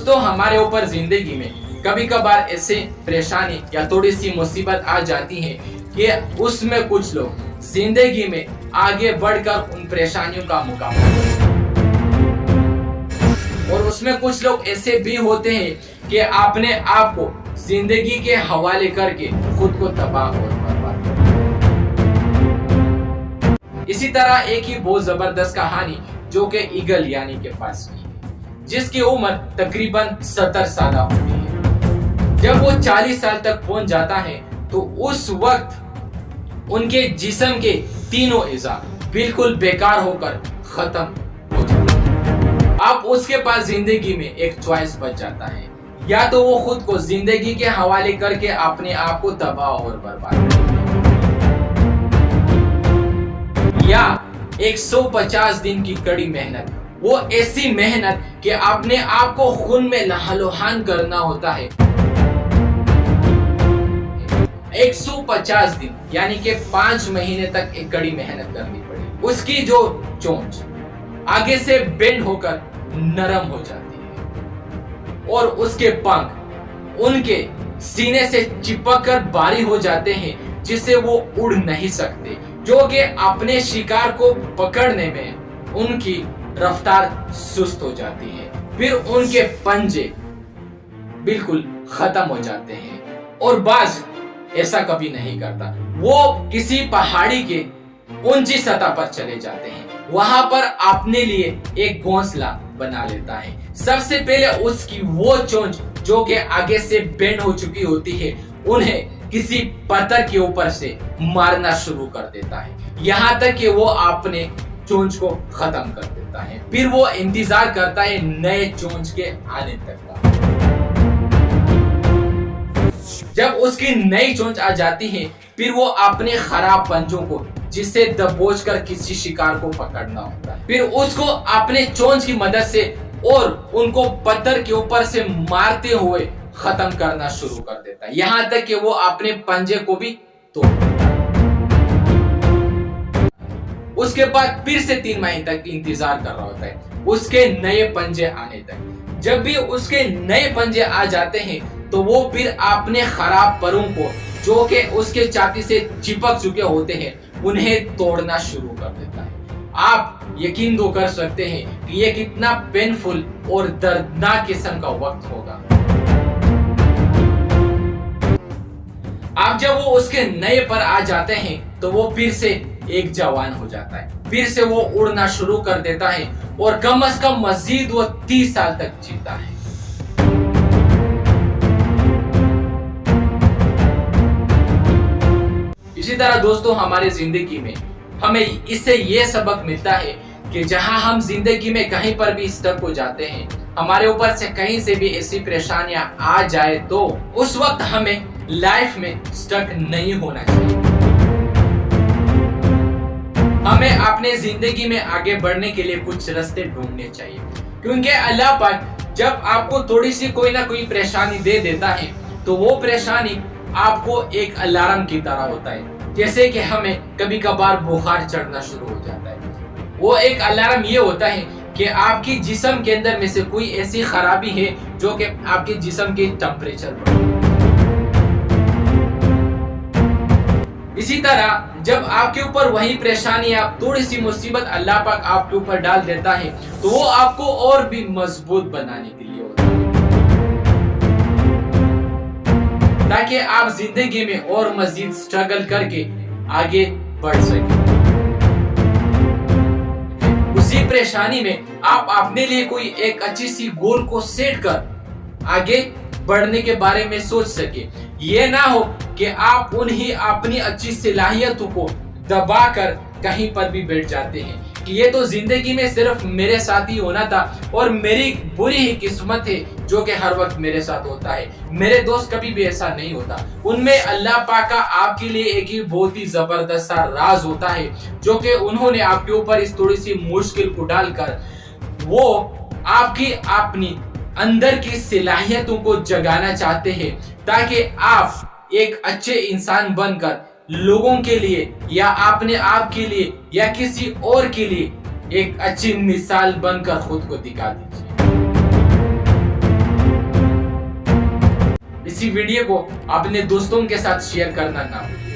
दोस्तों, हमारे ऊपर जिंदगी में कभी कभार ऐसे परेशानी या थोड़ी सी मुसीबत आ जाती है कि उसमें कुछ लोग जिंदगी में आगे बढ़कर उन परेशानियों का मुकाबला करते हैं और उसमें कुछ लोग ऐसे भी होते हैं कि अपने आप को जिंदगी के हवाले करके खुद को तबाह और बर्बाद करते हैं। इसी तरह एक ही बहुत जबरदस्त कहानी जो कि ईगल यानी के पास की है, जिसकी उम्र तकरीबन 70 साल होती है। जब वो 40 साल तक पहुंच जाता है तो उस वक्त उनके जिस्म के तीनों अज़ा बिल्कुल बेकार होकर खत्म हो जाते हैं। अब उसके पास जिंदगी में एक चॉइस बच जाता है, या तो वो खुद को जिंदगी के हवाले करके अपने आप को तबाह और बर्बाद करे, या 150 दिन की कड़ी मेहनत, वो ऐसी मेहनत कि अपने आप को खून में लहलुहान करना होता है। 150 दिन यानी कि 5 महीने तक एक कड़ी मेहनत करनी पड़ी। उसकी जो चोंच आगे से बेंड होकर नरम हो जाती है और उसके पंख उनके सीने से चिपक कर भारी हो जाते हैं, जिससे वो उड़ नहीं सकते, जो कि अपने शिकार को पकड़ने में उनकी रफ्तार सुस्त हो जाती है। फिर उनके पंजे बिल्कुल खत्म हो जाते हैं और बाज ऐसा कभी नहीं करता। वो किसी पहाड़ी के ऊंची सतह पर चले जाते हैं, वहां पर अपने लिए एक घोंसला बना लेता है। सबसे पहले उसकी वो चोंच जो कि आगे से बेंड हो चुकी होती है, उन्हें किसी पत्थर के ऊपर से मारना शुरू कर देता है, यहाँ तक कि वो अपने चोंच को खत्म कर देता है। फिर वो इंतजार करता है नए चोंच के आने तक का। जब उसकी नई चोंच आ जाती है, फिर वो अपने खराब पंजों को जिससे दबोचकर किसी शिकार को पकड़ना होता है, फिर उसको अपने चोंच की मदद से और उनको पत्थर के ऊपर से मारते हुए खत्म करना शुरू कर देता है, यहाँ तक कि वो अपने पंजे को भी तोड़ देता है। उसके बाद फिर से 3 महीने तक इंतजार कर रहा होता है उसके नए पंजे आने तक। जब भी उसके नए पंजे आ जाते हैं तो वो फिर अपने खराब परों को जो कि उसके छाती से चिपक चुके होते हैं, उन्हें तोड़ना शुरू कर देता है। आप यकीन तो कर सकते हैं कि ये कितना पेनफुल और दर्दनाक किस्म का वक्त होगा। अब जब वो उसके नए पर आ जाते हैं तो वो फिर से एक जवान हो जाता है, फिर से वो उड़ना शुरू कर देता है और कम से कम मजीद वो 30 साल तक जीता है। इसी तरह दोस्तों, हमारी जिंदगी में हमें इससे ये सबक मिलता है कि जहां हम जिंदगी में कहीं पर भी स्टक हो जाते हैं, हमारे ऊपर से कहीं से भी ऐसी परेशानियां आ जाए, तो उस वक्त हमें लाइफ में स्टक नहीं होना चाहिए। हमें अपने जिंदगी में आगे बढ़ने के लिए कुछ रास्ते ढूंढने चाहिए, क्योंकि अल्लाह पाक जब आपको थोड़ी सी कोई ना कोई परेशानी दे देता है तो वो परेशानी आपको एक अलार्म की तरह होता है। जैसे कि हमें कभी कभार बुखार चढ़ना शुरू हो जाता है, वो एक अलार्म ये होता है कि आपकी जिस्म के अंदर में से कोई ऐसी खराबी है जो कि आपके जिस्म के टेम्परेचर बढ़। इसी तरह जब आपके ऊपर वही परेशानी, आप थोड़ी सी मुसीबत अल्लाह पाक आपके ऊपर डाल देता है, तो वो आपको और भी मजबूत बनाने के लिए होता है, ताकि आप जिंदगी में और मजीद स्ट्रगल करके आगे बढ़ सके। उसी परेशानी में आप अपने लिए कोई एक अच्छी सी गोल को सेट कर आगे बढ़ने के बारे में सोच सके। ये ना हो कि आप उन्हीं अपनी अच्छी सलाहियतों को दबाकर कहीं पर भी बैठ जाते हैं कि ये तो जिंदगी में सिर्फ मेरे साथ ही होना था और मेरी बुरी ही किस्मत है जो कि हर वक्त मेरे साथ होता है, मेरे दोस्त कभी भी ऐसा नहीं होता। उनमें अल्लाह पाक का आपके लिए एक ही बहुत ही जबरदस्त सा राज होता है, जो कि उन्होंने आपके ऊपर इस थोड़ी सी मुश्किल को डालकर वो आपकी अपनी अंदर की सलाहियतों को जगाना चाहते हैं, ताकि आप एक अच्छे इंसान बनकर लोगों के लिए या अपने आप के लिए या किसी और के लिए एक अच्छी मिसाल बनकर खुद को दिखा दीजिए। इसी वीडियो को अपने दोस्तों के साथ शेयर करना ना भूलिए।